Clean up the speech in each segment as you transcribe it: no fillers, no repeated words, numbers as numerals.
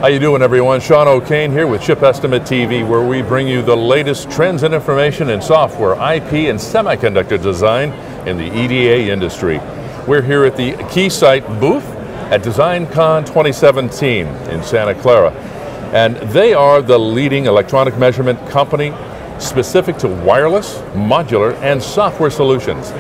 How you doing, everyone? Sean O'Kane here with Chip Estimate TV, where we bring you the latest trends and information in software, IP, and semiconductor design in the EDA industry. We're here at the Keysight booth at DesignCon 2017 in Santa Clara. And they are the leading electronic measurement company specific to wireless, modular, and software solutions.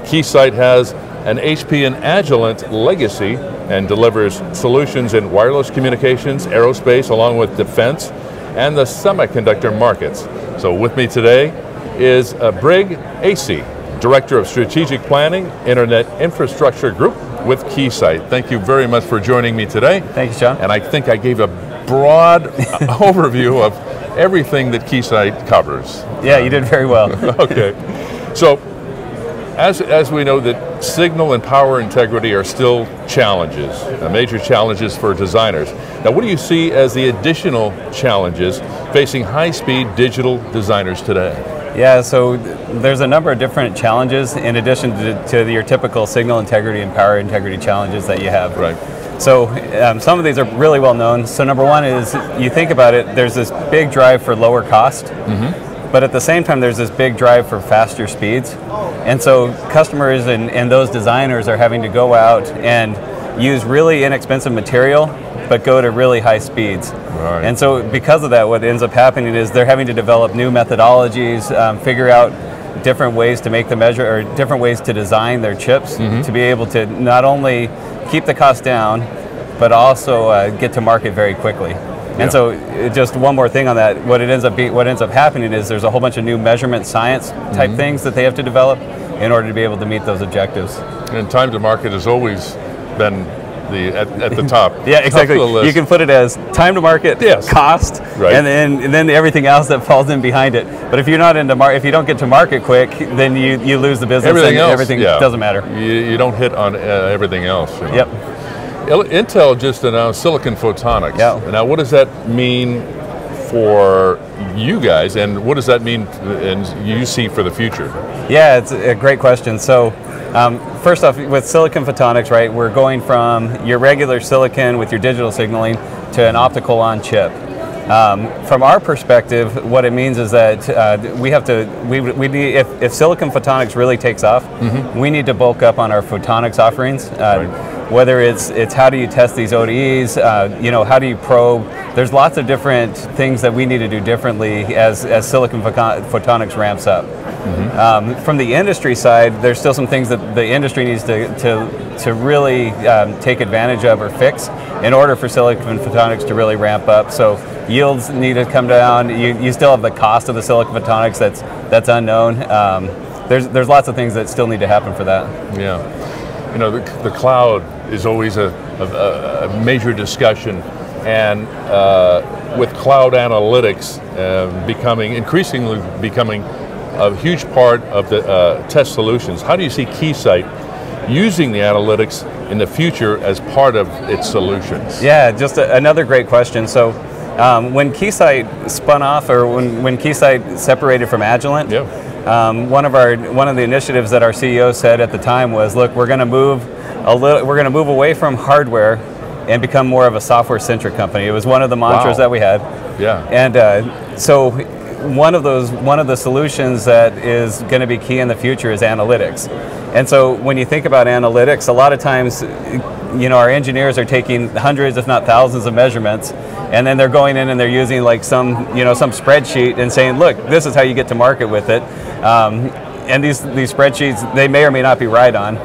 Keysight has an HP and Agilent legacy and delivers solutions in wireless communications, aerospace, along with defense, and the semiconductor markets. So with me today is Brig Asay, Director of Strategic Planning, Internet Infrastructure Group with Keysight. Thank you very much for joining me today. Thank you, Sean. And I think I gave a broad overview of everything that Keysight covers. Yeah, you did very well. Okay. So, as we know that signal and power integrity are still challenges, major challenges for designers. Now, what do you see as the additional challenges facing high-speed digital designers today? Yeah, so there's a number of different challenges in addition to your typical signal integrity and power integrity challenges that you have. Right. So some of these are really well known. So number one is, you think about it, there's this big drive for lower cost, but at the same time there's this big drive for faster speeds. And so customers and those designers are having to go out and use really inexpensive material, but go to really high speeds. Right. And so because of that, what ends up happening is they're having to develop new methodologies, figure out different ways to make the measure, or different ways to design their chips to be able to not only keep the cost down, but also get to market very quickly. And so, just one more thing on that, what ends up happening is there's a whole bunch of new measurement science type things that they have to develop in order to be able to meet those objectives. And time to market has always been at the top. Yeah, exactly. You can put it as time to market, cost, right, and then everything else that falls in behind it. But if you're not if you don't get to market quick, then you lose the business. Everything doesn't matter. You don't hit on everything else. You know? Yep. Intel just announced silicon photonics. Yeah. Now, what does that mean for you guys, and what does that mean and you see for the future? Yeah, it's a great question. So, first off, with silicon photonics, right, we're going from your regular silicon with your digital signaling to an optical on chip. From our perspective, what it means is that we need, if silicon photonics really takes off, we need to bulk up on our photonics offerings. Whether it's how do you test these ODEs, how do you probe? There's lots of different things that we need to do differently as silicon photonics ramps up. From the industry side, there's still some things that the industry needs to really take advantage of or fix in order for silicon photonics to really ramp up. So yields need to come down. You still have the cost of the silicon photonics that's unknown. There's lots of things that still need to happen for that. Yeah. You know, the cloud is always a major discussion, and with cloud analytics increasingly becoming a huge part of the test solutions, how do you see Keysight using the analytics in the future as part of its solutions? Yeah, just another great question. So when Keysight spun off, or when Keysight separated from Agilent, one of the initiatives that our CEO said at the time was, look, we're going to move away from hardware and become more of a software-centric company. It was one of the mantras that we had. Yeah. And so one of the solutions that is going to be key in the future is analytics. And so when you think about analytics, a lot of times, our engineers are taking hundreds, if not thousands, of measurements, and then they're going in and they're using like some spreadsheet and saying, look, this is how you get to market with it. And these spreadsheets, they may or may not be right on.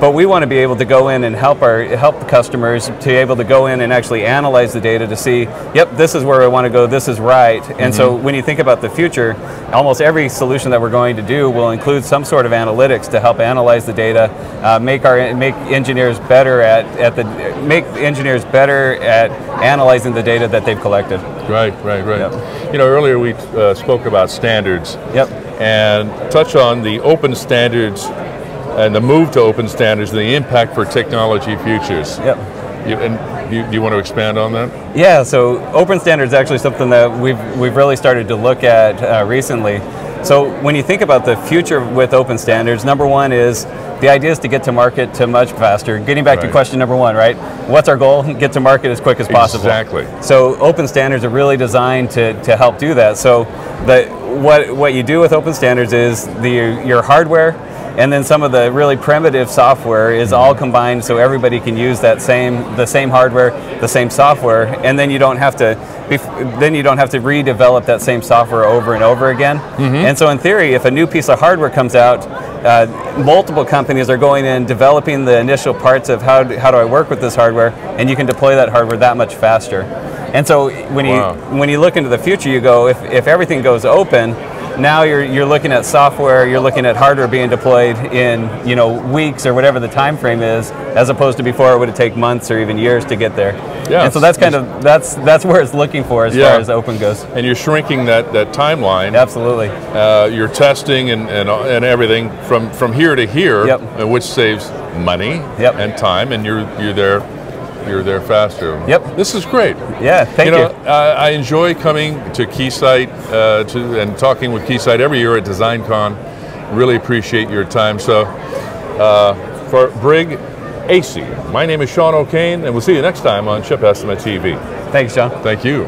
But we want to be able to go in and help the customers to be able to go in and actually analyze the data to see, yep, this is where I want to go, this is right. And so when you think about the future, almost every solution that we're going to do will include some sort of analytics to help analyze the data, make engineers better at analyzing the data that they've collected. Right. Yep. Earlier we spoke about standards. Yep. And touch on the open standards and the move to open standards and the impact for technology futures. Yep. Do you want to expand on that? Yeah, so open standards is actually something that we've really started to look at recently. So when you think about the future with open standards, number one is the idea is to get to market to much faster. Getting back to question number one, right? What's our goal? Get to market as quick as possible. Exactly. So open standards are really designed to help do that. So what you do with open standards is your hardware and then some of the really primitive software is all combined so everybody can use the same hardware, the same software, and then you don't have to redevelop that same software over and over again. And so in theory, if a new piece of hardware comes out, multiple companies are going in developing the initial parts of how do I work with this hardware, and you can deploy that hardware that much faster. And so when you look into the future, you go, if everything goes open, now you're looking at software, you're looking at hardware being deployed in weeks or whatever the time frame is, as opposed to before it would take months or even years to get there. Yeah. And so that's that's where it's looking for as far as open goes. And you're shrinking that timeline. Absolutely. You're testing and everything from here to here, which saves money and time, and you're there faster. Yep. This is great. Yeah, thank you. I enjoy coming to Keysight and talking with Keysight every year at DesignCon. Really appreciate your time. So for Brig Asay, my name is Sean O'Kane, and we'll see you next time on Chip Estimate TV. Thanks, Sean. Thank you.